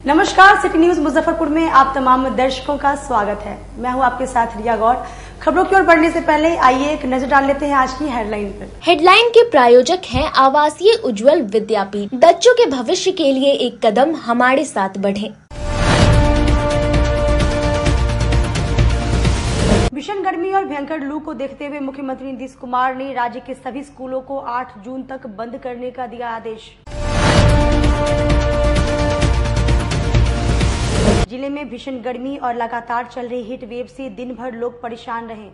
नमस्कार, city news Muzaffarpur में आप तमाम दर्शकों का स्वागत है। मैं हूं आपके साथ रिया गौर। खबरों की ओर बढ़ने से पहले आइए एक नजर डाल लेते हैं आज की हेडलाइन पर। हेडलाइन के प्रायोजक हैं आवासीय उज्जवल विद्यापीठ। बच्चों के भविष्य के लिए एक कदम हमारे साथ बढ़ें। भीषण गर्मी और भयंकर लू को देखते हुए मुख्यमंत्री नीतीश कुमार ने राज्य के सभी स्कूलों को 8 जून तक बंद करने का दिया आदेश। जिले में भीषण गर्मी और लगातार चल रही हीट वेव से दिन भर लोग परेशान रहे।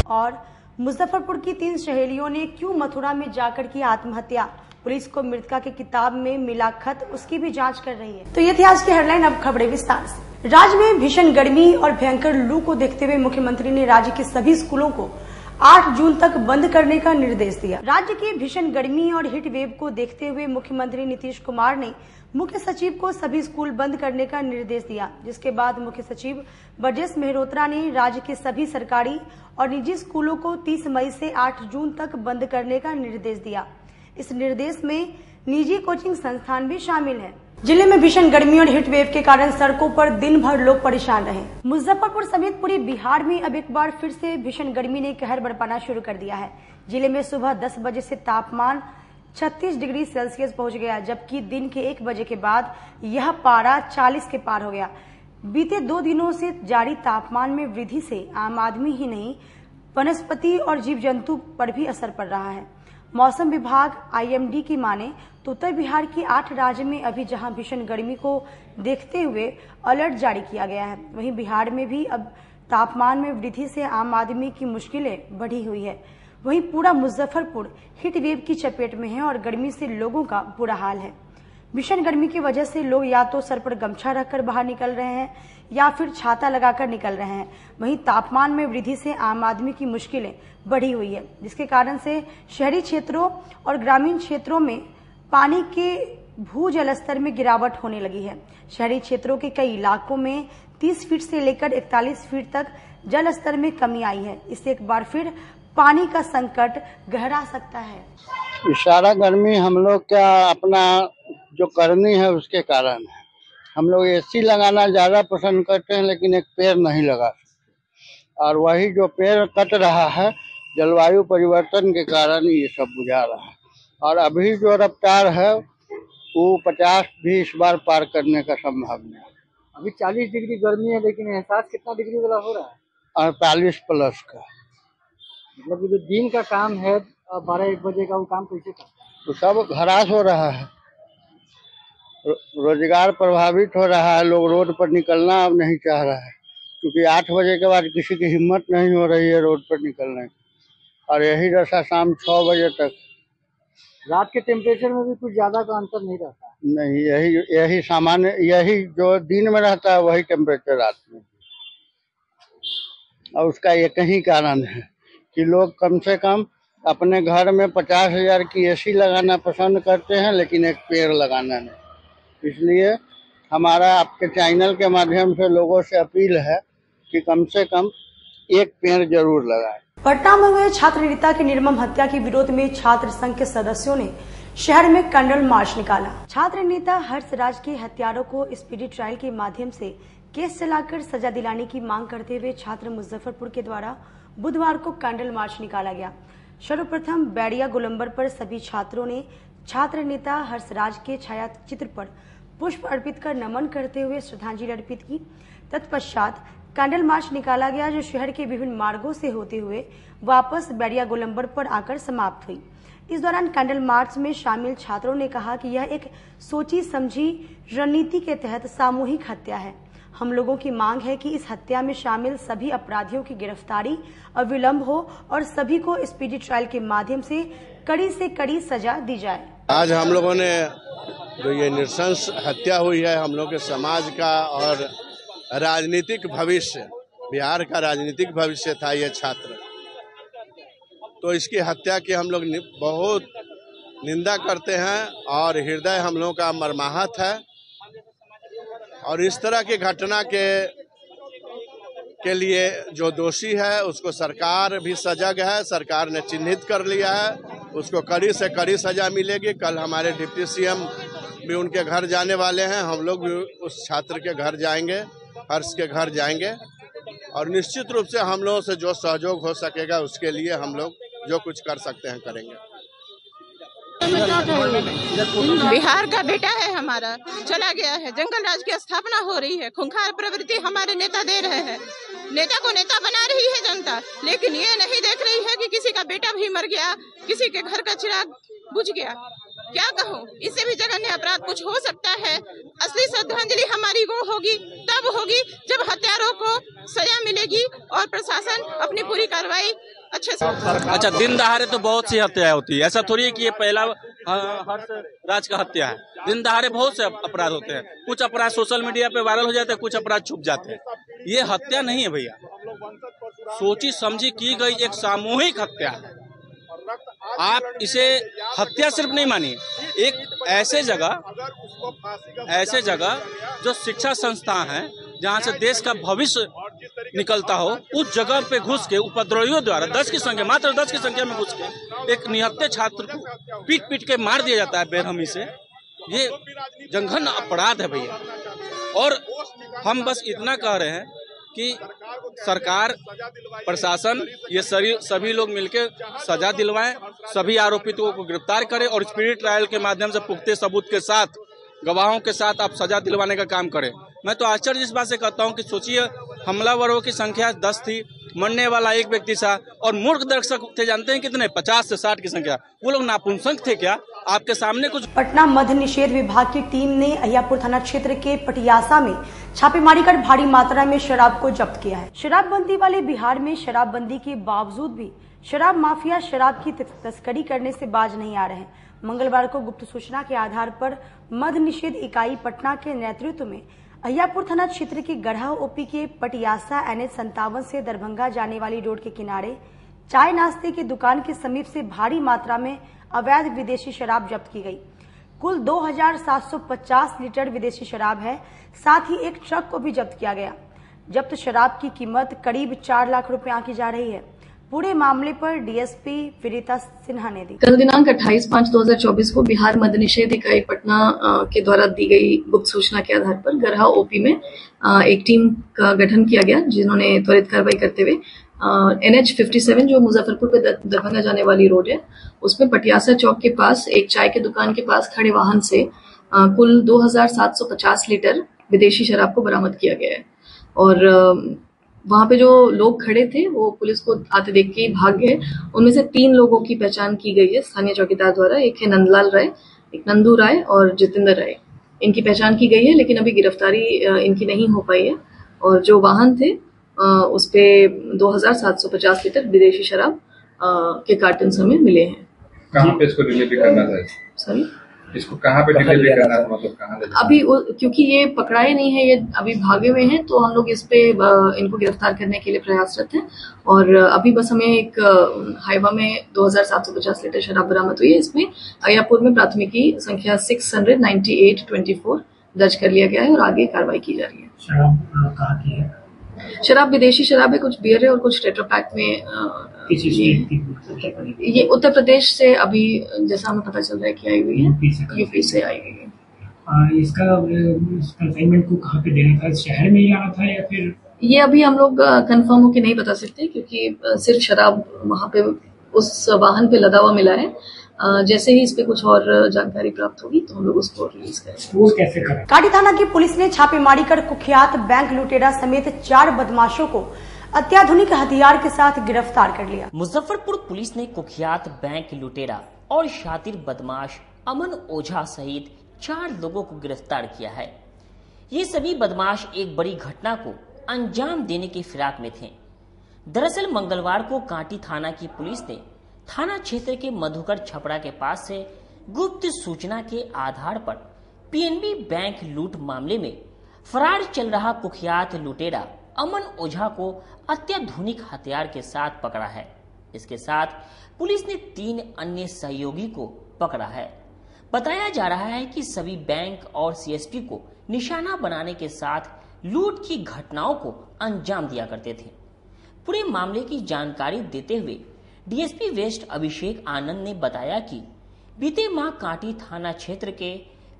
और मुजफ्फरपुर की 3 सहेलियों ने क्यों मथुरा में जाकर की आत्महत्या, पुलिस को मृतका की किताब में मिला खत, उसकी भी जांच कर रही है। तो ये थी आज की हेडलाइन। अब खबरें विस्तार से। राज्य में भीषण गर्मी और भयंकर लू को देखते हुए मुख्यमंत्री ने राज्य के सभी स्कूलों को 8 जून तक बंद करने का निर्देश दिया। राज्य की भीषण गर्मी और हीट वेव को देखते हुए मुख्यमंत्री नीतीश कुमार ने मुख्य सचिव को सभी स्कूल बंद करने का निर्देश दिया, जिसके बाद मुख्य सचिव ब्रजेश मेहरोत्रा ने राज्य के सभी सरकारी और निजी स्कूलों को 30 मई से 8 जून तक बंद करने का निर्देश दिया। इस निर्देश में निजी कोचिंग संस्थान भी शामिल है। जिले में भीषण गर्मी और हीट वेव के कारण सड़कों पर दिन भर लोग परेशान रहे। मुजफ्फरपुर समेत पूरे बिहार में अब एक बार फिर से भीषण गर्मी ने कहर बरपाना शुरू कर दिया है। जिले में सुबह 10 बजे से तापमान 36 डिग्री सेल्सियस पहुंच गया, जबकि दिन के 1 बजे के बाद यह पारा 40 के पार हो गया। बीते 2 दिनों से जारी तापमान में वृद्धि से आम आदमी ही नहीं, वनस्पति और जीव जंतु पर भी असर पड़ रहा है। मौसम विभाग IMD की माने तो उत्तर बिहार की 8 राज्य में अभी जहां भीषण गर्मी को देखते हुए अलर्ट जारी किया गया है, वहीं बिहार में भी अब तापमान में वृद्धि से आम आदमी की मुश्किलें बढ़ी हुई है। वहीं पूरा मुजफ्फरपुर हीट वेव की चपेट में है और गर्मी से लोगों का बुरा हाल है। भीषण गर्मी की वजह से लोग या तो सर पर गमछा रखकर बाहर निकल रहे हैं या फिर छाता लगाकर निकल रहे हैं। वहीं तापमान में वृद्धि से आम आदमी की मुश्किलें बढ़ी हुई है, जिसके कारण से शहरी क्षेत्रों और ग्रामीण क्षेत्रों में पानी के भूजल स्तर में गिरावट होने लगी है। शहरी क्षेत्रों के कई इलाकों में 30 फीट से लेकर 41 फीट तक जल स्तर में कमी आई है। इससे एक बार फिर पानी का संकट गहरा सकता है। सारा गर्मी हम लोग क्या अपना जो करनी है उसके कारण है। हम लोग AC लगाना ज्यादा पसंद करते हैं, लेकिन एक पेड़ नहीं लगा सकते, और वही जो पेड़ कट रहा है जलवायु परिवर्तन के कारण ये सब बुझा रहा है। और अभी जो रफ्तार है वो 50 भी इस बार पार करने का संभावना है। अभी 40 डिग्री गर्मी है, लेकिन एहसास कितना डिग्री वाला हो रहा है? 48 प्लस का। मतलब जो दिन का काम है 12-1 बजे का, वो काम कैसे करता है? तो सब हरास हो रहा है, रोजगार प्रभावित हो रहा है। लोग रोड पर निकलना अब नहीं चाह रहा है, क्योंकि 8 बजे के बाद किसी की हिम्मत नहीं हो रही है रोड पर निकलने की, और यही दशा शाम 6 बजे तक। रात के टेम्परेचर में भी कुछ ज्यादा का अंतर नहीं रहता है? नहीं, यही सामान्य, यही जो दिन में रहता है वही टेम्परेचर रात में। और उसका एक ही कारण है कि लोग कम से कम अपने घर में 50,000 की AC लगाना पसंद करते हैं, लेकिन एक पेड़ लगाना नहीं। इसलिए हमारा आपके चैनल के माध्यम से लोगों से अपील है कि कम से कम एक पेड़ जरूर लगाएं। पटना में हुए छात्र नेता की निर्मम हत्या के विरोध में छात्र संघ के सदस्यों ने शहर में कैंडल मार्च निकाला। छात्र नेता हर्षराज के हत्यारों को स्पीडी ट्रायल के माध्यम से केस चलाकर सजा दिलाने की मांग करते हुए छात्र मुजफ्फरपुर के द्वारा बुधवार को कैंडल मार्च निकाला गया। सर्वप्रथम बैरिया गोलंबर पर सभी छात्रों ने छात्र नेता हर्षराज के छाया चित्र पर पुष्प अर्पित कर नमन करते हुए श्रद्धांजलि अर्पित की। तत्पश्चात कैंडल मार्च निकाला गया, जो शहर के विभिन्न मार्गों से होते हुए वापस बैरिया गोलंबर पर आकर समाप्त हुई। इस दौरान कैंडल मार्च में शामिल छात्रों ने कहा कि यह एक सोची समझी रणनीति के तहत सामूहिक हत्या है। हम लोगों की मांग है कि इस हत्या में शामिल सभी अपराधियों की गिरफ्तारी अविलंब हो और सभी को स्पीडी ट्रायल के माध्यम से कड़ी सजा दी जाए। आज हम लोगों ने जो ये नृशंस हत्या हुई है, हम लोग के समाज का और राजनीतिक भविष्य, बिहार का राजनीतिक भविष्य था ये छात्र, तो इसकी हत्या की हम लोग बहुत निंदा करते हैं और हृदय हम लोगों का मर्माहत है। और इस तरह की घटना के लिए जो दोषी है उसको सरकार भी सजग है, सरकार ने चिन्हित कर लिया है उसको कड़ी से कड़ी सजा मिलेगी। कल हमारे डिप्टी सीएम भी उनके घर जाने वाले हैं, हम लोग भी उस छात्र के घर जाएंगे, हर्ष के घर जाएंगे और निश्चित रूप से हम लोगों से जो सहयोग हो सकेगा उसके लिए हम लोग जो कुछ कर सकते हैं करेंगे। बिहार का बेटा है हमारा, चला गया है, जंगल राज की स्थापना हो रही है, खूंखार प्रवृत्ति हमारे नेता दे रहे हैं, नेता को नेता बना रही है जनता, लेकिन ये नहीं देख रही है कि किसी का बेटा भी मर गया, किसी के घर का चिराग बुझ गया। क्या कहूँ, इससे भी जघन्य अपराध कुछ हो सकता है। असली श्रद्धांजलि हमारी वो होगी, तब होगी जब हत्यारों को सजा मिलेगी और प्रशासन अपनी पूरी कार्रवाई अच्छे से। अच्छा, दिन दहाड़े तो बहुत सी हत्याएं होती है, ऐसा थोड़ी है कि ये पहला हर्ष राज का हत्या है। दिन दहाड़े बहुत से अपराध होते हैं, कुछ अपराध सोशल मीडिया पे वायरल हो जाते हैं, कुछ अपराध छुप जाते हैं। ये हत्या नहीं है भैया, सोची समझी की गई एक सामूहिक हत्या है। आप इसे हत्या सिर्फ नहीं मानिए, एक ऐसे जगह जो शिक्षा संस्थान है जहाँ से देश का भविष्य निकलता हो, उस जगह पे घुस के उपद्रवियों द्वारा मात्र 10 की संख्या में घुस के एक निहत्थे छात्र को पीट के मार दिया जाता है बेरहमी से। ये जघन्य अपराध है भैया। और हम बस इतना कह रहे हैं कि सरकार, प्रशासन, ये सभी लोग मिलकर सजा दिलवाएं, सभी आरोपितों को गिरफ्तार करें और स्पीड ट्रायल के माध्यम से पुख्ते सबूत के साथ, गवाहों के साथ आप सजा दिलवाने का काम करें। मैं तो आश्चर्य इस बात से कहता हूं कि सोचिए, हमलावरों की संख्या 10 थी, मरने वाला एक व्यक्ति था और मूर्ख दर्शक थे, जानते हैं कितने, 50 से 60 की संख्या। वो लोग नापुंसक थे क्या? आपके सामने कुछ। पटना मद्य निषेध विभाग की टीम ने अहियापुर थाना क्षेत्र के पटियासा में छापेमारी कर भारी मात्रा में शराब को जब्त किया है। शराबबंदी वाले बिहार में शराबबंदी के बावजूद भी शराब माफिया शराब की तस्करी करने से बाज नहीं आ रहे हैं। मंगलवार को गुप्त सूचना के आधार पर मद्य निषेध इकाई पटना के नेतृत्व में अहियापुर थाना क्षेत्र के गढ़ा ओपी के पटियासा NH57 से दरभंगा जाने वाली रोड के किनारे चाय नाश्ते की दुकान के समीप से भारी मात्रा में अवैध विदेशी शराब जब्त की गई। कुल 2750 लीटर विदेशी शराब है, साथ ही एक ट्रक को भी जब्त किया गया। जब्त शराब की कीमत करीब 4 लाख रुपए आंकी जा रही है। पूरे मामले पर डीएसपी विनीता सिन्हा ने दी। कल दिनांक 28/5/2024 को बिहार मद्य निषेध इकाई पटना के द्वारा दी गई गुप्त सूचना के आधार पर गरहा ओपी में एक टीम का गठन किया गया, जिन्होंने त्वरित कार्रवाई करते हुए NH57 जो मुजफ्फरपुर पे दरभंगा जाने वाली रोड है, उसमें पटियासा चौक के पास एक चाय के दुकान के पास खड़े वाहन से कुल 2750 लीटर विदेशी शराब को बरामद किया गया है। और वहां पे जो लोग खड़े थे वो पुलिस को आते देख के भाग गए। उनमें से 3 लोगों की पहचान की गई है स्थानीय चौकीदार द्वारा। एक है नंदलाल राय, एक नंदू राय और जितेंद्र राय। इनकी पहचान की गई है, लेकिन अभी गिरफ्तारी इनकी नहीं हो पाई है। और जो वाहन थे उस पे 2750 लीटर विदेशी शराब के कार्टन हमें मिले हैं। कहाँ पे इसको डिलीवरी करना था? सॉरी, इसको कहाँ पे डिलीवरी करना था, मतलब कहाँ? अभी क्योंकि ये पकड़ाए नहीं है, ये अभी भागे हुए हैं, तो हम लोग इस पे इनको गिरफ्तार करने के लिए प्रयासरत हैं। और अभी बस हमें एक हाइवा में 2750 लीटर शराब बरामद हुई है। इसमें अहियापुर में प्राथमिकी संख्या 698/24 दर्ज कर लिया गया है और आगे कार्रवाई की जा रही है। शराब कहाँ की है? शराब विदेशी शराब है, कुछ बियर है और कुछ टेट्रापैक में। ये उत्तर प्रदेश से अभी जैसा हमें पता चल रहा है कि आई हुई है, यूपी से आई हुई है। इसका कंसाइनमेंट को कहाँ पे देना था? शहर में ही आना था या फिर? ये अभी हम लोग कंफर्म होके नहीं बता सकते, क्योंकि सिर्फ शराब वहाँ पे उस वाहन पे लदा हुआ मिला है। जैसे ही इस पे कुछ और जानकारी प्राप्त होगी तो हम लोग उसको रिलीज करेंगे। वो कैसे करें? काटी थाना की पुलिस ने छापेमारी कर कुख्यात बैंक लुटेरा समेत 4 बदमाशों को अत्याधुनिक हथियार के साथ गिरफ्तार कर लिया। मुजफ्फरपुर पुलिस ने कुख्यात बैंक लुटेरा और शातिर बदमाश अमन ओझा सहित 4 लोगों को गिरफ्तार किया है। ये सभी बदमाश एक बड़ी घटना को अंजाम देने की फिराक में थे। दरअसल मंगलवार को कांटी थाना की पुलिस ने थाना क्षेत्र के मधुकर छपड़ा के पास से गुप्त सूचना के आधार पर पीएनबी बैंक लूट मामले में फरार चल रहा कुख्यात लुटेरा अमन ओझा को अत्याधुनिक हथियार के साथ पकड़ा है। इसके साथ पुलिस ने 3 अन्य सहयोगी को पकड़ा है। बताया जा रहा है कि सभी बैंक और सीएसपी को निशाना बनाने के साथ लूट की घटनाओं को अंजाम दिया करते थे। पूरे मामले की जानकारी देते हुए डीएसपी वेस्ट अभिषेक आनंद ने बताया कि बीते माह कांटी थाना क्षेत्र के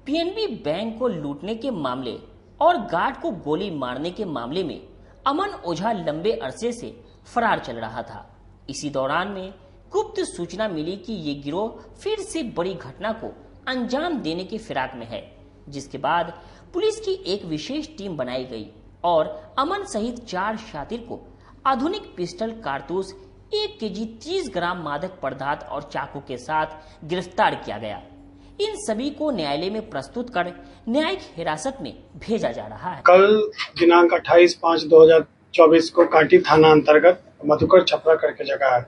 पीएनबी बैंक को लूटने के मामले और गार्ड को गोली मारने के मामले में अमन ओझा लंबे अरसे से फरार चल रहा था। इसी दौरान में गुप्त सूचना मिली कि ये गिरोह फिर से बड़ी घटना को अंजाम देने के फिराक में है, जिसके बाद पुलिस की एक विशेष टीम बनाई गई और अमन सहित 4 शातिर को आधुनिक पिस्टल, कारतूस, 1 केजी 30 ग्राम मादक पदार्थ और चाकू के साथ गिरफ्तार किया गया। इन सभी को न्यायालय में प्रस्तुत कर न्यायिक हिरासत में भेजा जा रहा है। कल दिनांक 28/5/2024 को कांटी थाना अंतर्गत मधुकर छपरा करके जगह है,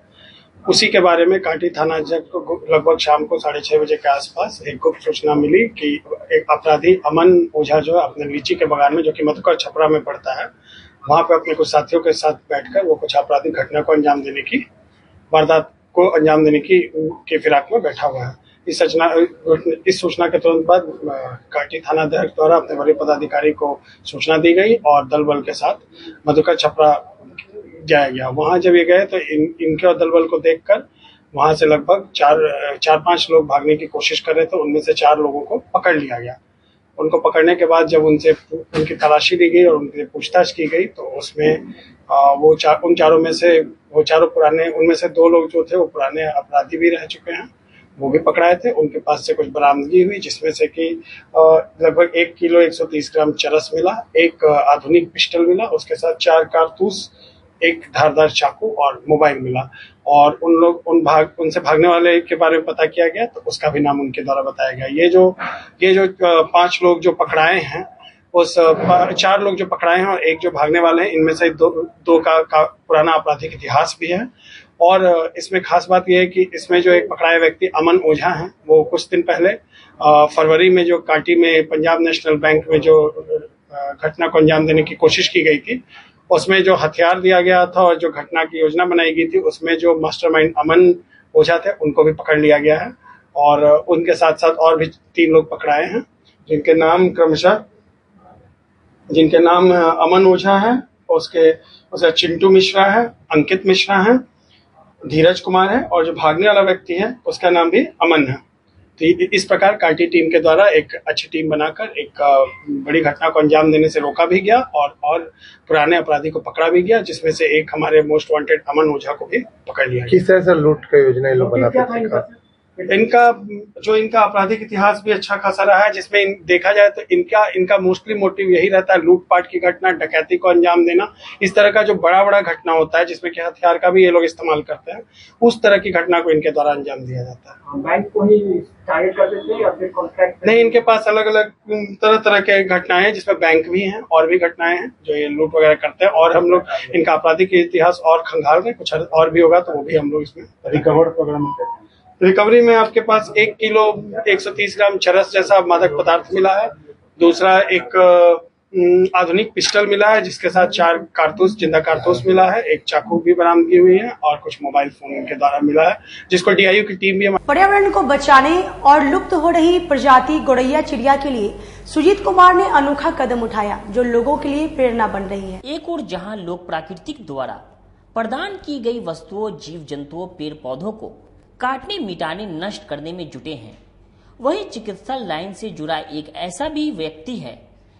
उसी के बारे में कांटी थाना को लगभग शाम को 6:30 बजे के आसपास एक गुप्त सूचना मिली कि एक अपराधी अमन ओझा जो है अपने लीची के बगान में, जो कि मधुकर छपरा में पड़ता है, वहां पे अपने कुछ साथियों के साथ बैठकर वो कुछ आपराधिक घटना को अंजाम देने की, वारदात को अंजाम देने की फिराक में बैठा हुआ है। इस सूचना के तुरंत बाद कांटी थाना अध्यक्ष द्वारा अपने वरीय पदाधिकारी को सूचना दी गई और दल बल के साथ मधुकर छपरा जाया गया। वहां जब ये गए तो इनके और दल बल को देखकर वहां से लगभग 4-5 लोग भागने की कोशिश कर रहे थे। उनमें से 4 लोगों को पकड़ लिया गया। उनको पकड़ने के बाद जब उनकी तलाशी ली गई और उनसे पूछताछ की गई तो उसमें उन चारों में से वो चारों पुराने, उनमें से 2 लोग जो थे वो पुराने अपराधी भी रह चुके हैं, वो भी पकड़ाए थे। उनके पास से कुछ बरामदगी हुई, जिसमें से कि लगभग 1 किलो 130 ग्राम चरस मिला, एक आधुनिक पिस्टल मिला, उसके साथ 4 कारतूस, एक धारदार चाकू और मोबाइल मिला। और उनसे भागने वाले के बारे में पता किया गया तो उसका भी नाम उनके द्वारा बताया गया। ये जो 5 लोग जो पकड़ाए हैं, उस 4 लोग जो पकड़ाए हैं और एक जो भागने वाले हैं, इनमें से दो का पुराना आपराधिक इतिहास भी है। और इसमें खास बात यह है कि इसमें जो एक पकड़ाए व्यक्ति अमन ओझा हैं, वो कुछ दिन पहले फरवरी में जो कांटी में पंजाब नेशनल बैंक में जो घटना को अंजाम देने की कोशिश की गई थी, उसमें जो हथियार दिया गया था और जो घटना की योजना बनाई गई थी, उसमें जो मास्टरमाइंड अमन ओझा थे उनको भी पकड़ लिया गया है। और उनके साथ साथ और भी 3 लोग पकड़ाए हैं, जिनके नाम क्रमशः अमन ओझा है, उसके चिंटू मिश्रा है, अंकित मिश्रा है, धीरज कुमार है, और जो भागने वाला व्यक्ति है उसका नाम भी अमन है। तो इस प्रकार कांटी टीम के द्वारा एक अच्छी टीम बनाकर एक बड़ी घटना को अंजाम देने से रोका भी गया और पुराने अपराधी को पकड़ा भी गया, जिसमें से एक हमारे मोस्ट वांटेड अमन ओझा को भी पकड़ लिया। किस तरह से लूट का योजना ये लोग बनाते थे? इनका आपराधिक इतिहास भी अच्छा खासा रहा है, जिसमें देखा जाए तो इनका मोस्टली मोटिव यही रहता है, लूटपाट की घटना, डकैती को अंजाम देना। इस तरह का जो बड़ा घटना होता है जिसमें कि हथियार का भी ये लोग इस्तेमाल करते हैं, उस तरह की घटना को इनके द्वारा अंजाम दिया जाता है। बैंक को ही टारगेट करते थे या फिर कॉन्ट्रैक्ट? नहीं, इनके पास अलग अलग तरह के घटनाएं हैं, जिसमें बैंक भी हैं और भी घटनाएं हैं जो ये लूट वगैरह करते हैं। और हम लोग इनका आपराधिक इतिहास और खंगाल में कुछ और भी होगा तो वो भी हम लोग इसमें रिकवर प्रोग्राम करते हैं। रिकवरी में आपके पास 1 किलो 130 ग्राम चरस जैसा मादक पदार्थ मिला है। दूसरा एक आधुनिक पिस्टल मिला है, जिसके साथ 4 कारतूस, जिंदा कारतूस मिला है। एक चाकू भी बरामदगी हुई है और कुछ मोबाइल फोन इनके द्वारा मिला है, जिसको डीआईयू की टीम भी। पर्यावरण को बचाने और लुप्त हो रही प्रजाति गौरैया चिड़िया के लिए सुजीत कुमार ने अनोखा कदम उठाया, जो लोगों के लिए प्रेरणा बन रही है। एक और जहां लोग प्राकृतिक द्वारा प्रदान की गई वस्तुओं, जीव जंतुओं, पेड़ पौधों को काटने, मिटाने, नष्ट करने में जुटे हैं, वही चिकित्सा लाइन से जुड़ा एक ऐसा भी व्यक्ति है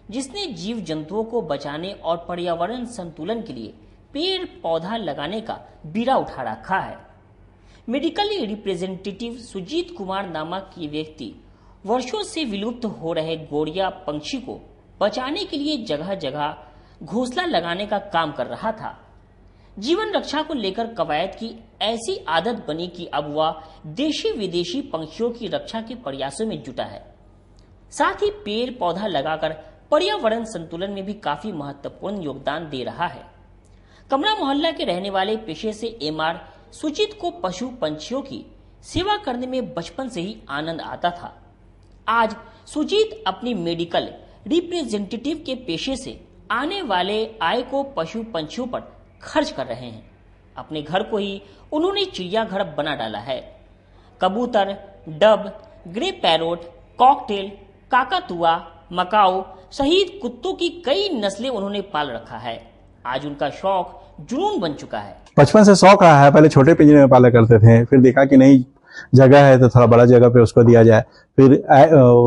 जिसने जीव जंतुओं को बचाने और पर्यावरण संतुलन के लिए पेड़ पौधा लगाने का बीड़ा उठा रखा है। मेडिकली रिप्रेजेंटेटिव सुजीत कुमार नामक ये व्यक्ति वर्षों से विलुप्त हो रहे गौरैया पंछी को बचाने के लिए जगह जगह घोंसला लगाने का काम कर रहा था। जीवन रक्षा को लेकर कवायद की ऐसी आदत बनी कि अब वह देशी विदेशी पंछियों की रक्षा के प्रयासों में जुटा है। साथ ही पेड़ पौधा लगाकर पर्यावरण संतुलन में भी काफी महत्वपूर्ण योगदान दे रहा है। कमरा मोहल्ला के रहने वाले पेशे से एमआर सुजीत को पशु पंछियों की सेवा करने में बचपन से ही आनंद आता था। आज सुजीत अपनी मेडिकल रिप्रेजेंटेटिव के पेशे से आने वाले आय को पशु पंछियों पर खर्च कर रहे हैं। अपने घर को ही उन्होंने चिड़ियाघर बना डाला है। कबूतर, डब, ग्रे पैरोट, कॉकटेल, काकातुआ, मकाओ सहित कुत्तों की कई नस्लें उन्होंने पाल रखा है। आज उनका शौक जुनून बन चुका है। बचपन से शौक रहा है, पहले छोटे पिंजरे में पाला करते थे, फिर देखा कि नहीं जगह है तो थोड़ा बड़ा जगह पे उसको दिया जाए। फिर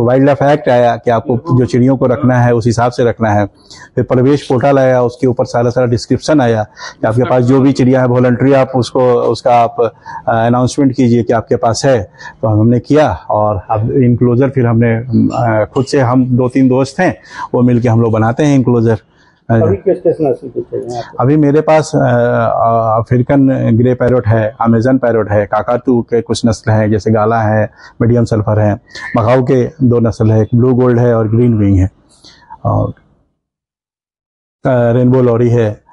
वाइल्ड लाइफ एक्ट आया कि आपको जो चिड़ियों को रखना है उस हिसाब से रखना है। फिर परिवेश पोर्टल आया, उसके ऊपर सारा डिस्क्रिप्शन आया कि आपके पास जो भी चिड़िया है वॉलंटरी आप उसका आप अनाउंसमेंट कीजिए कि आपके पास है। तो हमने किया और अब इनक्लोजर फिर हमने खुद से, हम 2-3 दोस्त हैं वो मिलके हम लोग बनाते हैं इनक्लोजर। अभी किस नस्ल के चाहिए? अभी मेरे पास अफ्रीकन ग्रे पैरोट है, अमेजन पैरोट है, काकातू के कुछ नस्ल हैं जैसे गाला है, मीडियम सल्फर है, मकाऊ के 2 नस्ल है, ब्लू गोल्ड है और ग्रीन विंग है, और रेनबो लॉरी है।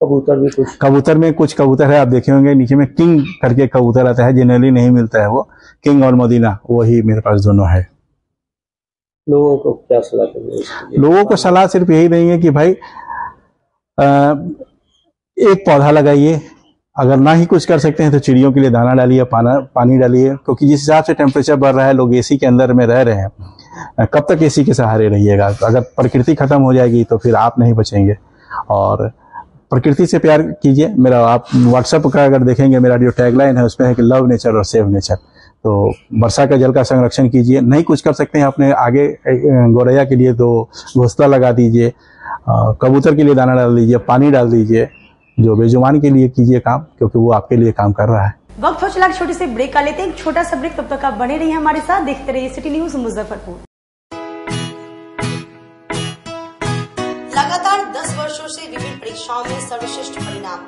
कबूतर में कुछ कबूतर है, आप देखे होंगे नीचे में किंग करके कबूतर आता है, जनरली नहीं मिलता है वो, किंग और मदीना, वही मेरे पास दोनों है। लोगों को क्या सलाह देंगे? लोगों को सलाह सिर्फ यही देंगे कि भाई एक पौधा लगाइए, अगर ना ही कुछ कर सकते हैं तो चिड़ियों के लिए दाना डालिए, पानी डालिए, क्योंकि जिस हिसाब से टेम्परेचर बढ़ रहा है, लोग एसी के अंदर में रह रहे हैं, कब तक एसी के सहारे रहिएगा? अगर प्रकृति खत्म हो जाएगी तो फिर आप नहीं बचेंगे। और प्रकृति से प्यार कीजिए। मेरा आप व्हाट्सएप का अगर देखेंगे, मेरा जो टैगलाइन है उसमें है कि लव नेचर और सेव नेचर। तो वर्षा का जल का संरक्षण कीजिए। नहीं कुछ कर सकते हैं अपने आगे गौरैया के लिए तो घोंसला लगा दीजिए, कबूतर के लिए दाना डाल दीजिए, पानी डाल दीजिए, जो बेजुबान के लिए कीजिए काम, क्योंकि वो आपके लिए काम कर रहा है। वक्त हो चला छोटे से ब्रेक का लेते हैं, एक छोटा सा ब्रेक, तब तक आप बने रहिए हमारे साथ, देखते रहिए सिटी न्यूज मुजफ्फरपुर। लगातार 10 वर्षों से विभिन्न परीक्षाओं में सर्वश्रेष्ठ परिणाम।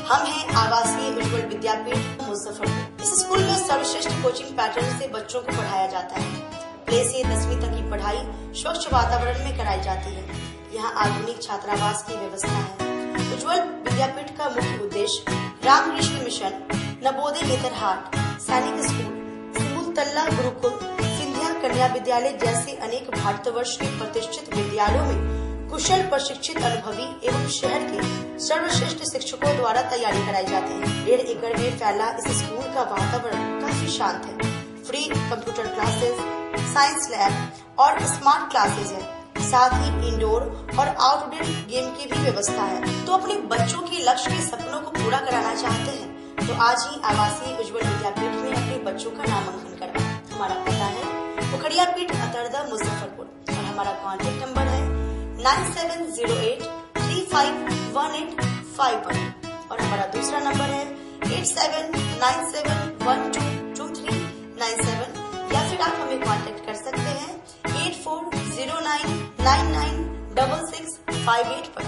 हम हैं आवासीय उज्ज्वल विद्यापीठ मुजफ्फरपुर। इस स्कूल में सर्वश्रेष्ठ कोचिंग पैटर्न से बच्चों को पढ़ाया जाता है। प्ले से 10वीं तक की पढ़ाई स्वच्छ वातावरण में कराई जाती है। यहाँ आधुनिक छात्रावास की व्यवस्था है। उज्ज्वल विद्यापीठ का मुख्य उद्देश्य रामकृष्ण मिशन, नवोदय नेतरहाट, सैनिक स्कूल, सिमुलतल्ला गुरुकुल, सिंधिया कन्या विद्यालय जैसे अनेक भारतवर्ष के प्रतिष्ठित विद्यालयों में कुशल प्रशिक्षित अनुभवी एवं शहर के सर्वश्रेष्ठ शिक्षकों द्वारा तैयारी कराई जाती है। 1.5 एकड़ में फैला इस स्कूल का वातावरण काफी शांत है। Free computer classes, science lab और स्मार्ट क्लासेस है। साथ ही इंडोर और आउटडोर गेम की भी व्यवस्था है। तो अपने बच्चों के लक्ष्य के सपनों को पूरा कराना चाहते हैं तो आज ही आवासीय उज्ज्वल विद्यापीठ में अपने बच्चों का नामांकन करवाएं। हमारा पता है पोखरिया पीठ अतरदा मुजफ्फरपुर और हमारा कॉन्टेक्ट नंबर है 9708 351851 और हमारा दूसरा नंबर है 8797122397 या फिर आप हमें कांटेक्ट कर सकते हैं 8409996658 पर।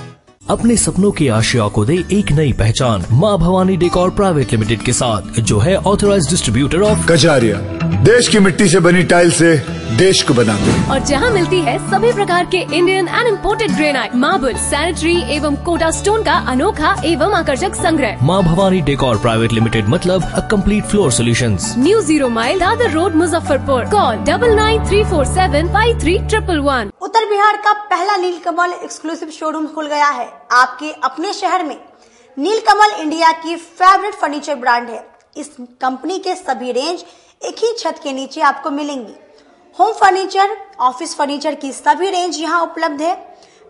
अपने सपनों की आशिया को दे एक नई पहचान माँ भवानी डेकोर प्राइवेट लिमिटेड के साथ, जो है ऑथराइज्ड डिस्ट्रीब्यूटर ऑफ कजारिया। देश की मिट्टी से बनी टाइल से देश को बनाते हैं और जहां मिलती है सभी प्रकार के Indian and imported granite, marble, sanitary एवं कोटा स्टोन का अनोखा एवं आकर्षक संग्रह। माँ भवानी डेकोर प्राइवेट लिमिटेड मतलब a complete floor solutions. New 0 mile Dadar road Muzaffarpur. Call 9934753111। उत्तर बिहार का पहला नीलकमल एक्सक्लूसिव शोरूम खुल गया है आपके अपने शहर में। नीलकमल इंडिया की फेवरेट फर्नीचर ब्रांड है। इस कंपनी के सभी रेंज एक ही छत के नीचे आपको मिलेंगी। होम फर्नीचर, ऑफिस फर्नीचर की सभी रेंज यहाँ उपलब्ध है।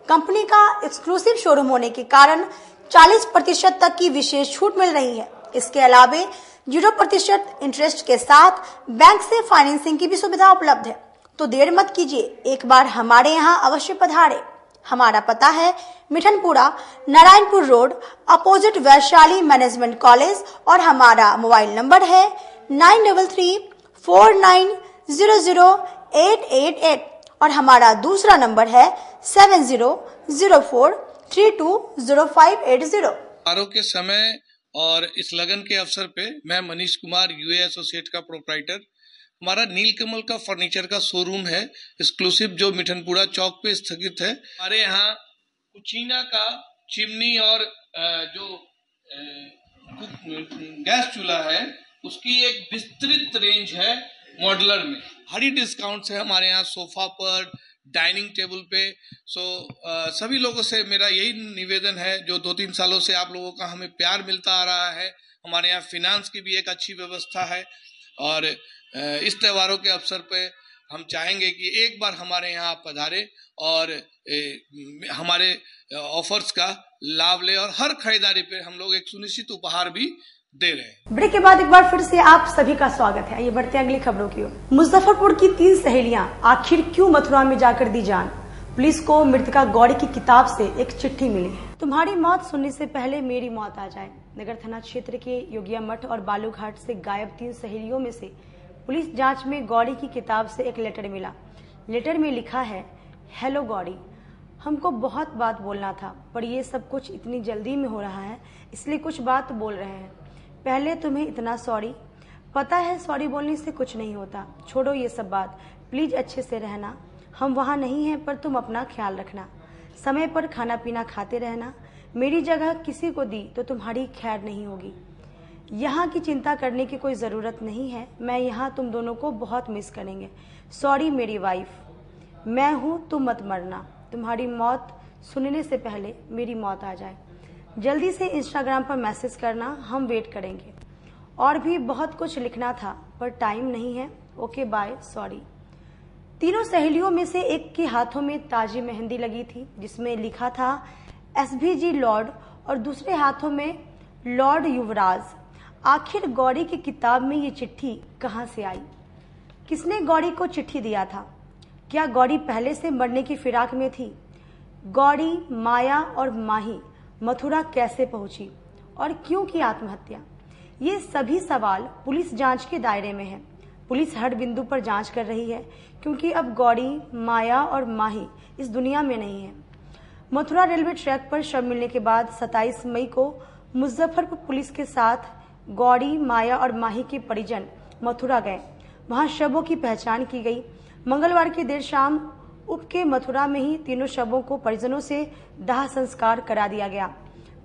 कंपनी का एक्सक्लूसिव शोरूम होने के कारण 40% तक की विशेष छूट मिल रही है। इसके अलावे 0% इंटरेस्ट के साथ बैंक से फाइनेंसिंग की भी सुविधा उपलब्ध है। तो देर मत कीजिए, एक बार हमारे यहाँ अवश्य पधारे। हमारा पता है Mithanpura, Narayanpur road, opposite Vaishali management college और हमारा मोबाइल नंबर है 9349000888 और हमारा दूसरा नंबर है 7004320580। के समय और इस लगन के अवसर पे मैं मनीष कुमार यूए एसोसिएट का प्रोप्राइटर, हमारा नीलकमल का फर्नीचर का शोरूम है एक्सक्लूसिव, जो मिठनपुरा चौक पे स्थगित है। हमारे यहाँ कुचीना का चिमनी और जो गैस चूल्हा है उसकी एक विस्तृत रेंज है मॉड्यूलर में। भारी डिस्काउंट है हमारे यहाँ सोफा पर, डाइनिंग टेबल पे। सभी लोगों से मेरा यही निवेदन है, जो 2-3 सालों से आप लोगों का हमें प्यार मिलता आ रहा है। हमारे यहाँ फिनांस की भी एक अच्छी व्यवस्था है और इस त्योहारों के अवसर पे हम चाहेंगे कि एक बार हमारे यहाँ पधारे और हमारे ऑफर्स का लाभ ले और हर खरीदारी पे हम लोग एक सुनिश्चित उपहार भी दे रहे हैं। ब्रेक के बाद एक बार फिर से आप सभी का स्वागत है। ये बढ़ते हैं अगली खबरों की ओर। मुजफ्फरपुर की 3 सहेलियां आखिर क्यों मथुरा में जाकर दी जान? पुलिस को मृतका गौरी की किताब से एक चिट्ठी मिली है। तुम्हारी मौत सुनने से पहले मेरी मौत आ जाए। नगर थाना क्षेत्र के योगिया मठ और बालूघाट से गायब 3 सहेलियों में से पुलिस जांच में गौरी की किताब से एक लेटर मिला। लेटर में लिखा है, हेलो गौरी, हमको बहुत बात बोलना था पर ये सब कुछ इतनी जल्दी में हो रहा है इसलिए कुछ बात बोल रहे हैं। पहले तुम्हें इतना सॉरी। पता है सॉरी बोलने से कुछ नहीं होता, छोड़ो ये सब बात। प्लीज अच्छे से रहना। हम वहाँ नहीं हैं पर तुम अपना ख्याल रखना। समय पर खाना पीना खाते रहना। मेरी जगह किसी को दी तो तुम्हारी खैर नहीं होगी। यहाँ की चिंता करने की कोई ज़रूरत नहीं है। मैं यहाँ तुम दोनों को बहुत मिस करेंगे। सॉरी मेरी वाइफ। मैं हूँ, तुम मत मरना। तुम्हारी मौत सुनने से पहले मेरी मौत आ जाए। जल्दी से इंस्टाग्राम पर मैसेज करना, हम वेट करेंगे। और भी बहुत कुछ लिखना था पर टाइम नहीं है। Okay bye, sorry. तीनों सहेलियों में से एक के हाथों में ताजी मेहंदी लगी थी जिसमें लिखा था SVG लॉर्ड और दूसरे हाथों में लॉर्ड युवराज। आखिर गौरी की किताब में ये चिट्ठी कहाँ से आई? किसने गौरी को चिट्ठी दिया था? क्या गौरी पहले से मरने की फिराक में थी? गौरी, माया और माही मथुरा कैसे पहुंची और क्यों की आत्महत्या? ये सभी सवाल पुलिस जांच के दायरे में है। पुलिस हर बिंदु पर जांच कर रही है क्योंकि अब गौरी, माया और माही इस दुनिया में नहीं है। मथुरा रेलवे ट्रैक पर शव मिलने के बाद 27 मई को मुजफ्फरपुर पुलिस के साथ गौरी, माया और माही के परिजन मथुरा गए। वहां शवों की पहचान की गई। मंगलवार की देर शाम उप के मथुरा में ही तीनों शवों को परिजनों से दाह संस्कार करा दिया गया।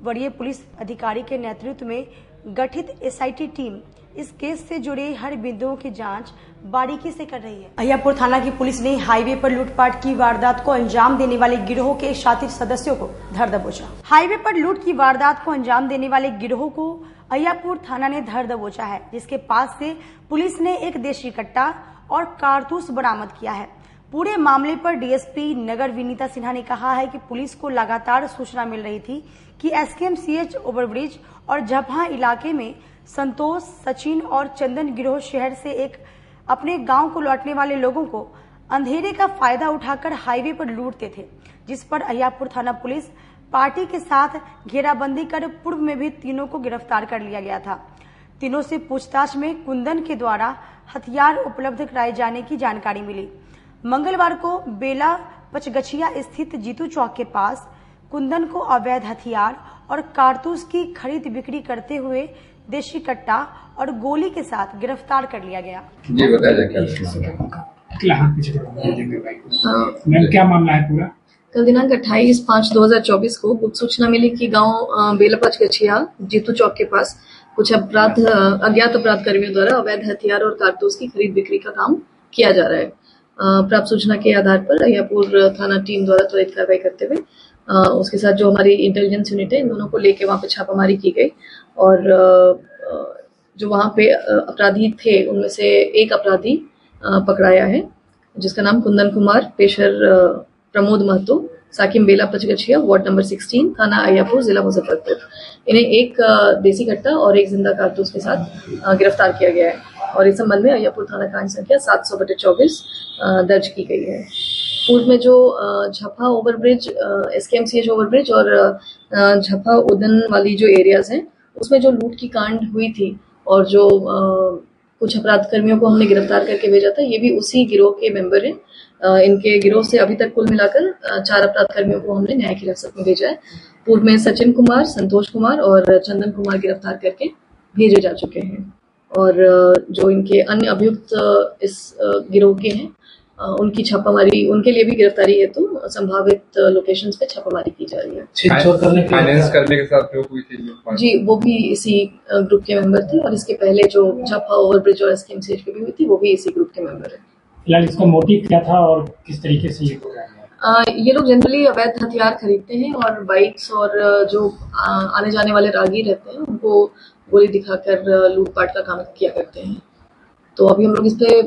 वरीय पुलिस अधिकारी के नेतृत्व में गठित SIT टीम इस केस से जुड़े हर बिंदुओं की जांच बारीकी से कर रही है। अहियापुर थाना की पुलिस ने हाईवे पर लूटपाट की वारदात को अंजाम देने वाले गिरोह के शातिर सदस्यों को धर दबोचा। हाईवे पर लूट की वारदात को अंजाम देने वाले गिरोह को अहियापुर थाना ने धर दबोचा है, जिसके पास से पुलिस ने एक देशी कट्टा और कारतूस बरामद किया है। पूरे मामले पर DSP नगर विनीता सिन्हा ने कहा है कि पुलिस को लगातार सूचना मिल रही थी कि SKMCH ओवरब्रिज और झपहा इलाके में संतोष, सचिन और चंदन गिरोह शहर से एक अपने गांव को लौटने वाले लोगों को अंधेरे का फायदा उठाकर हाईवे पर लूटते थे, जिस पर अहियापुर थाना पुलिस पार्टी के साथ घेराबंदी कर पूर्व में भी तीनों को गिरफ्तार कर लिया गया था। तीनों से पूछताछ में कुंदन के द्वारा हथियार उपलब्ध कराए जाने की जानकारी मिली। मंगलवार को बेला पचगछिया स्थित जीतू चौक के पास कुंदन को अवैध हथियार और कारतूस की खरीद बिक्री करते हुए देशी कट्टा और गोली के साथ गिरफ्तार कर लिया गया। जी बताया क्या मामला है पूरा? कल दिनांक 28/5/2024 को गुप्त सूचना मिली कि गांव बेलापच गछिया जीतू चौक के पास कुछ अज्ञात अपराध कर्मियों द्वारा अवैध हथियार और कारतूस की खरीद बिक्री का काम किया जा रहा है। प्राप्त सूचना के आधार पर अहियापुर थाना टीम द्वारा त्वरित कार्रवाई करते हुए उसके साथ जो हमारी इंटेलिजेंस यूनिट है, इन दोनों को लेके वहां पे छापामारी की गई और जो वहां पे अपराधी थे उनमें से एक अपराधी पकड़ाया है जिसका नाम कुंदन कुमार, पेशर प्रमोद महतो, साकिम बेला पचगछिया, वार्ड नंबर 16, थाना अहियापुर, जिला मुजफ्फरपुर। इन्हें एक देसी कट्टा और एक जिंदा कारतूस के साथ गिरफ्तार किया गया है और इस संबंध में अहियापुर थाना कांड संख्या 700/24 दर्ज की गई है। पूर्व में जो झपा ओवरब्रिज, SKMCH ओवरब्रिज और झपा उदन वाली जो एरियाज हैं उसमें जो लूट की कांड हुई थी और जो कुछ अपराध कर्मियों को हमने गिरफ्तार करके भेजा था, ये भी उसी गिरोह के मेंबर हैं। इनके गिरोह से अभी तक कुल मिलाकर 4 अपराध कर्मियों को हमने न्यायिक हिरासत में भेजा है। पूर्व में सचिन कुमार, संतोष कुमार और चंदन कुमार गिरफ्तार करके भेजे जा चुके हैं और जो इनके अन्य अभियुक्त इस गिरोह के हैं उनकी छापामारी, उनके लिए भी गिरफ्तारी है तो संभावित लोकेशंस पे छापामारी की जा रही है। फाइनेंस करने के साथ हुई थी जी, वो भी इसी ग्रुप के मेंबर थे और इसके पहले जो झपा ओवरब्रिज और SKMCH की भी हुई थी वो भी इसी ग्रुप के मेंबर है। फिलहाल इसका मोटिव क्या था और किस तरीके से ये हो रहा है? ये लोग जनरली अवैध हथियार खरीदते हैं और बाइक्स और जो आने जाने वाले राहगीर रहते हैं उनको गोली दिखाकर लूटपाट का काम किया करते हैं। तो अभी हम लोग इस पे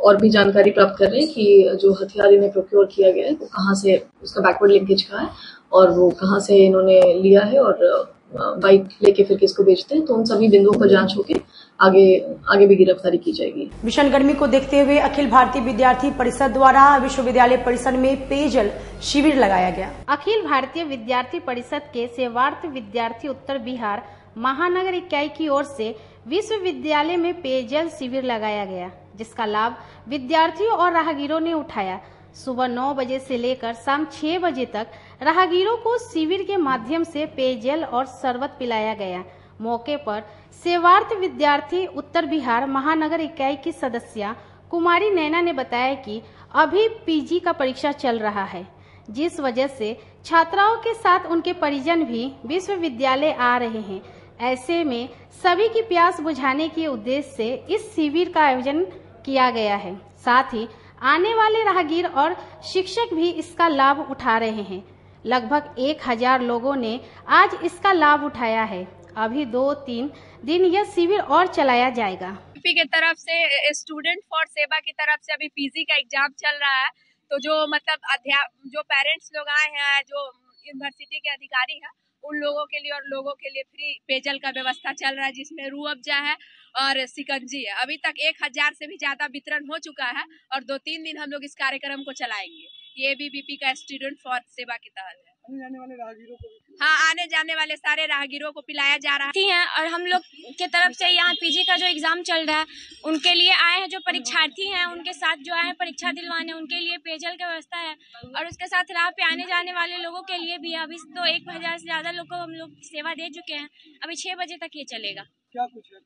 और भी जानकारी प्राप्त कर रहे हैं कि जो हथियार इन्हें प्रोक्योर किया गया है वो कहाँ से, उसका बैकवर्ड लिंकेज कहाँ है और वो कहाँ से इन्होंने लिया है और बाइक लेके फिर किसको बेचते हैं, तो उन सभी बिंदुओं पर जांच होके आगे भी गिरफ्तारी की जाएगी। भीषण गर्मी को देखते हुए अखिल भारतीय विद्यार्थी परिषद द्वारा विश्वविद्यालय परिसर में पेयजल शिविर लगाया गया। अखिल भारतीय विद्यार्थी परिषद के सेवार्थ विद्यार्थी उत्तर बिहार महानगर इकाई की ओर से विश्वविद्यालय में पेयजल शिविर लगाया गया, जिसका लाभ विद्यार्थियों और राहगीरों ने उठाया। सुबह 9 बजे से लेकर शाम 6 बजे तक राहगीरों को शिविर के माध्यम से पेयजल और शरबत पिलाया गया। मौके पर सेवार्थ विद्यार्थी उत्तर बिहार महानगर इकाई की सदस्या कुमारी नैना ने बताया कि अभी पीजी का परीक्षा चल रहा है, जिस वजह से छात्राओं के साथ उनके परिजन भी विश्वविद्यालय आ रहे हैं। ऐसे में सभी की प्यास बुझाने के उद्देश्य से इस शिविर का आयोजन किया गया है। साथ ही आने वाले राहगीर और शिक्षक भी इसका लाभ उठा रहे हैं। लगभग 1000 लोगों ने आज इसका लाभ उठाया है। अभी 2-3 दिन यह शिविर और चलाया जाएगा। यूपी की तरफ से स्टूडेंट फॉर सेवा की तरफ से अभी पीजी का एग्जाम चल रहा है, तो जो जो पेरेंट्स लोग आए हैं, जो यूनिवर्सिटी के अधिकारी हैं, उन लोगों के लिए और लोगों के लिए फ्री पेयजल का व्यवस्था चल रहा है, जिसमें रूह अफ़ज़ा है और शिकंजी है। अभी तक 1000 से भी ज्यादा वितरण हो चुका है और 2-3 दिन हम लोग इस कार्यक्रम को चलाएंगे। ये बीबीपी का स्टूडेंट फॉर सेवा की तहत है। आने जाने वाले राहगीरों को आने जाने वाले सारे राहगीरों को पिलाया जा रहा है। और हम लोग के तरफ से यहाँ पीजी का जो एग्जाम चल रहा है, उनके लिए आए हैं, जो परीक्षार्थी हैं उनके साथ जो आए हैं परीक्षा दिलवाने, उनके लिए पेयजल की व्यवस्था है। और उसके साथ राह पे आने जाने वाले लोगों के लिए भी अभी तो 1000 से ज्यादा लोग को हम लोग सेवा दे चुके हैं। अभी 6 बजे तक ये चलेगा। क्या कुछ है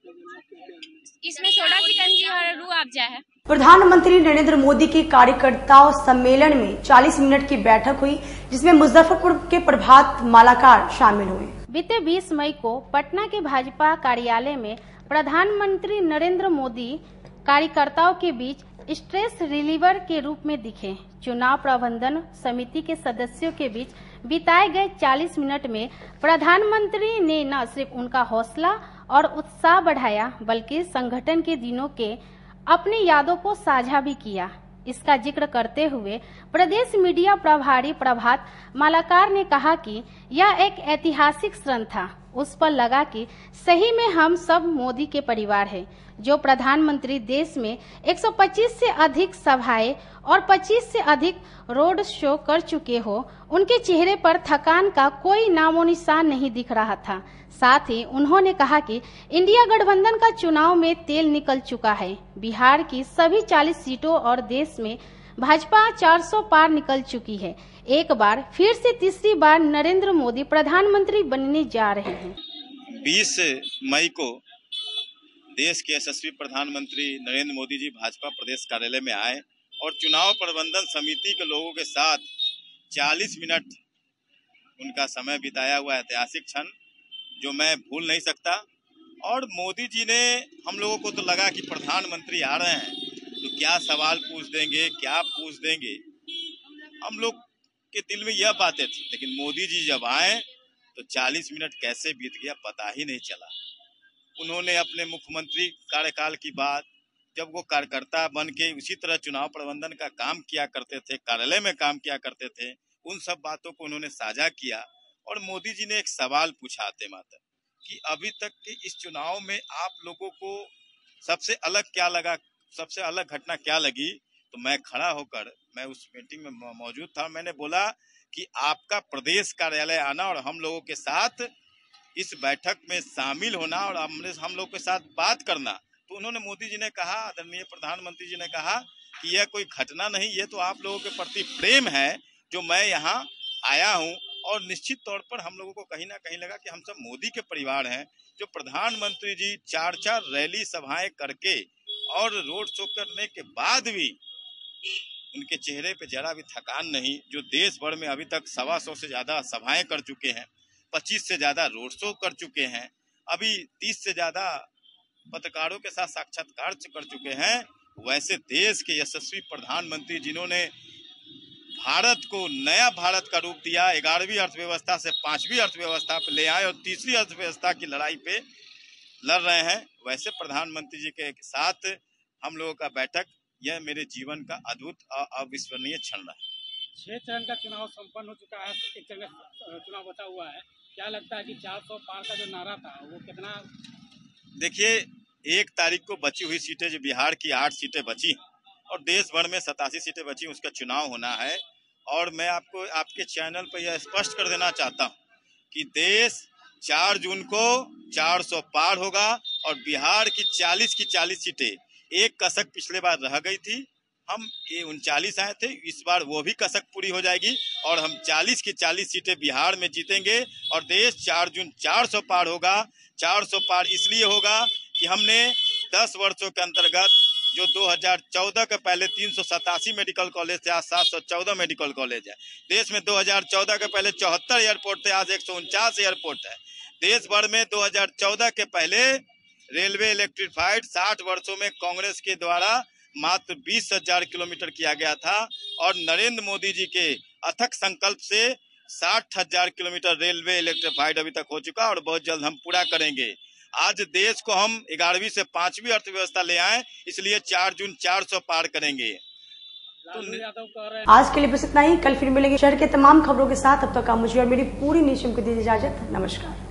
इसमें सोडा शिकंजी और रूह अफ़ज़ा है। प्रधानमंत्री नरेंद्र मोदी के कार्यकर्ताओं सम्मेलन में 40 मिनट की बैठक हुई, जिसमें मुजफ्फरपुर के प्रभात मालाकार शामिल हुए। बीते 20 मई को पटना के भाजपा कार्यालय में प्रधानमंत्री नरेंद्र मोदी कार्यकर्ताओं के बीच स्ट्रेस रिलीवर के रूप में दिखे। चुनाव प्रबंधन समिति के सदस्यों के बीच बिताए गए 40 मिनट में प्रधानमंत्री ने न सिर्फ उनका हौसला और उत्साह बढ़ाया, बल्कि संगठन के दिनों के अपनी यादों को साझा भी किया। इसका जिक्र करते हुए प्रदेश मीडिया प्रभारी प्रभात मालाकार ने कहा कि यह एक ऐतिहासिक क्षण था। उस पर लगा कि सही में हम सब मोदी के परिवार हैं। जो प्रधानमंत्री देश में 125 से अधिक सभाएं और 25 से अधिक रोड शो कर चुके हो, उनके चेहरे पर थकान का कोई नामो निशान नहीं दिख रहा था। साथ ही उन्होंने कहा कि इंडिया गठबंधन का चुनाव में तेल निकल चुका है। बिहार की सभी 40 सीटों और देश में भाजपा 400 पार निकल चुकी है। एक बार फिर से तीसरी बार नरेंद्र मोदी प्रधानमंत्री बनने जा रहे हैं। 20 मई को देश के यशस्वी प्रधानमंत्री नरेंद्र मोदी जी भाजपा प्रदेश कार्यालय में आए और चुनाव प्रबंधन समिति के लोगों के साथ 40 मिनट उनका समय बिताया हुआ ऐतिहासिक क्षण जो मैं भूल नहीं सकता। और मोदी जी ने हम लोगों को तो लगा कि प्रधानमंत्री आ रहे हैं तो क्या सवाल पूछ देंगे, क्या पूछ देंगे, हम लोग के दिल में यह बातें थी। लेकिन मोदी जी जब आए तो 40 मिनट कैसे बीत गया पता ही नहीं चला। उन्होंने अपने मुख्यमंत्री कार्यकाल की बात, जब वो कार्यकर्ता बन के उसी तरह चुनाव प्रबंधन का काम किया करते थे, कार्यालय में काम किया करते थे, उन सब बातों को उन्होंने साझा किया। और मोदी जी ने एक सवाल पूछा आते मात्र कि अभी तक के इस चुनाव में आप लोगों को सबसे अलग क्या लगा, सबसे अलग घटना क्या लगी। तो मैं खड़ा होकर, मैं उस मीटिंग में मौजूद था, मैंने बोला कि आपका प्रदेश कार्यालय आना और हम लोगों के साथ इस बैठक में शामिल होना और हम लोग के साथ बात करना। तो उन्होंने, मोदी जी ने कहा, आदरणीय प्रधानमंत्री जी ने कहा कि यह कोई घटना नहीं, ये तो आप लोगों के प्रति प्रेम है जो मैं यहाँ आया हूँ। और निश्चित तौर पर हम लोगों को कहीं ना कहीं लगा कि हम सब मोदी के परिवार हैं। जो प्रधानमंत्री जी 4 रैली सभाएं करके और रोड शो करने के बाद भी उनके चेहरे पे जरा भी थकान नहीं। जो देश भर में अभी तक 125 से ज्यादा सभाएं कर चुके हैं, 25 से ज्यादा रोड शो कर चुके हैं, अभी 30 से ज्यादा पत्रकारों के साथ साक्षात्कार कर चुके हैं। वैसे देश के यशस्वी प्रधानमंत्री जिन्होंने भारत को नया भारत का रूप दिया, 11वीं अर्थव्यवस्था से 5वीं अर्थव्यवस्था पे ले आए और तीसरी अर्थव्यवस्था की लड़ाई पे लड़ रहे हैं, वैसे प्रधानमंत्री जी के साथ हम लोगों का बैठक, यह मेरे जीवन का अद्भुत अविस्मरणीय क्षण रहा। 6 चरण का चुनाव संपन्न हो चुका है, एक चरण का चुनाव बचा हुआ है। क्या लगता है कि 400 पार का जो नारा था वो कितना? देखिए, 1 तारीख को बची हुई सीटें, जो बिहार की 8 सीटें बची और देश भर में 87 सीटें बची, उसका चुनाव होना है। और मैं आपको आपके चैनल पर यह स्पष्ट कर देना चाहता हूँ कि देश 4 जून को 400 पार होगा और बिहार की 40 सीटें, एक कसक पिछले बार रह गई थी, हम ये 39 आए थे, इस बार वो भी कसक पूरी हो जाएगी और हम 40 की 40 सीटें बिहार में जीतेंगे और देश 4 जून 400 पार होगा। 400 पार इसलिए होगा कि हमने 10 वर्षों के अंतर्गत, जो 2014 के पहले 387 मेडिकल कॉलेज थे, आज 714 मेडिकल कॉलेज है। देश में 2014 के पहले 74 एयरपोर्ट थे, आज 149 एयरपोर्ट है। देश भर में 2014 के पहले रेलवे इलेक्ट्रीफाइड 60 वर्षों में कांग्रेस के द्वारा मात्र 20,000 किलोमीटर किया गया था और नरेंद्र मोदी जी के अथक संकल्प से 60,000 किलोमीटर रेलवे इलेक्ट्रीफाइड अभी तक हो चुका और बहुत जल्द हम पूरा करेंगे। आज देश को हम 11वीं से 5वीं अर्थव्यवस्था ले आए, इसलिए 4 जून 400 पार करेंगे। आज के लिए बस इतना ही। कल फिर मिलेंगे शहर के तमाम खबरों के साथ। अब तक मुझे और मेरी पूरी नींद को दीजिए इजाजत। नमस्कार।